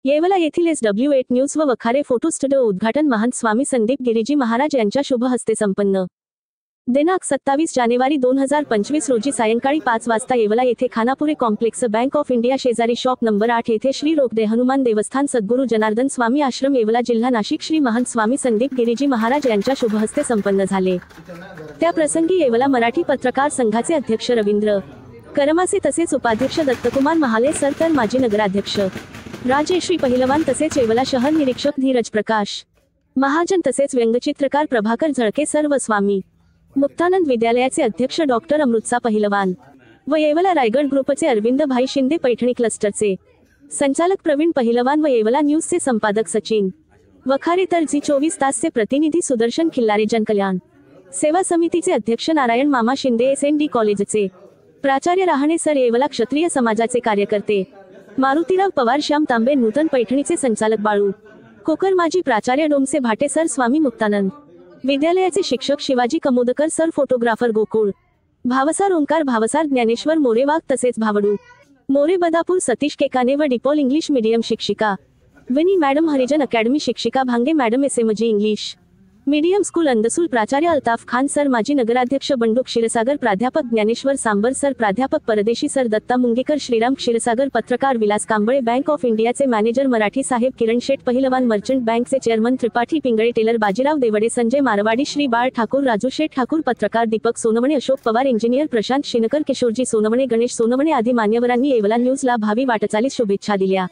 येवला येथील SW8 news व Wakhare photo studio उद्घाटन महंत स्वामी संदीप गिरीजी महाराज यांच्या शुभ हस्ते संपन्न। दिनांक 27 जानेवारी 2025 रोजी सायंकाळी 5 वाजता येवला येथे Khanapure complex bank of India शेजारी शॉप नंबर 8 येथे श्री रोकडे हनुमान देवस्थान सद्गुरू जनार्दन स्वामी आश्रम येवला जिल्हा नाशिक श्री महंत स्वामी संदीप गिरीजी महाराज यांच्या शुभ हस्ते संपन्न झाले। त्या प्रसंगी येवला मराठी पत्रकार संघाचे अध्यक्ष रवींद्र करमासे तसेच उपाध्यक्ष दत्तकुमार महाले सर तर माजी नगराध्यक्ष राजेश्री पहिलवान तसेच येवला शहर निरीक्षक धीरज प्रकाश महाजन तसेच व्यंगचित्रकार प्रभाकर झळके सर व स्वामी मुक्तानंद विद्यालयाचे अध्यक्ष डॉक्टर अमृतसा पहिलवान व येवला रायगड ग्रुपचे अरविंद भाई शिंदे पैठणी क्लस्टरचे संचालक प्रवीण पहिलवान व येवला न्यूजचे संपादक सचिन वखारे तर झी24 तासचे प्रतिनिधी सुदर्शन खिल्लारे जनकल्याण सेवा समितीचे अध्यक्ष नारायण मामा शिंदे SND कॉलेजचे प्राचार्य राहणे सर येवला क्षत्रिय समाजाचे कार्यकर्ते मारुतीराव पवार श्याम तांबे नूतन पैठणीचे संचालक बाळू कोकर माजी प्राचार्य डोमसे भाटे सर स्वामी मुक्तानंद विद्यालयाचे शिक्षक शिवाजी कमोदकर सर फोटोग्राफर गोकुळ भावसार ओंकार भावसार ज्ञानेश्वर मोरे वाघ तसेच भावडू मोरे बदापूर सतीश केकाने व डिपॉल इंग्लिश मीडियम शिक्षिका विनी मॅडम हरिजन अकॅडमी शिक्षिका Bhange madam SMG English medium school Andsul प्राचार्य अल्ताफ खान सर माजी नगराध्यक्ष बंडू क्षीरसागर प्राध्यापक ज्ञानेश्वर सांबर सर प्राध्यापक परदेशी सर दत्ता मुंगेकर श्रीराम क्षीरसागर पत्रकार विलास कांबळे बँक ऑफ इंडियाचे मॅनेजर मराठी साहेब किरण शेठ पहिलवान मर्चंट बँकचे चेअरमन त्रिपाठी पिंगळे टेलर बाजीराव देवडे संजय मारवाडी श्री बाळ ठाकूर राजू शेठ ठाकूर पत्रकार दीपक सोनवणे अशोक पवार इंजिनियर प्रशांत शिनकर किशोरजी सोनवणे गणेश सोनवणे आदी मान्यवरांनी येवला न्यूजला भावी वाटचालीस शुभेच्छा दिल्या।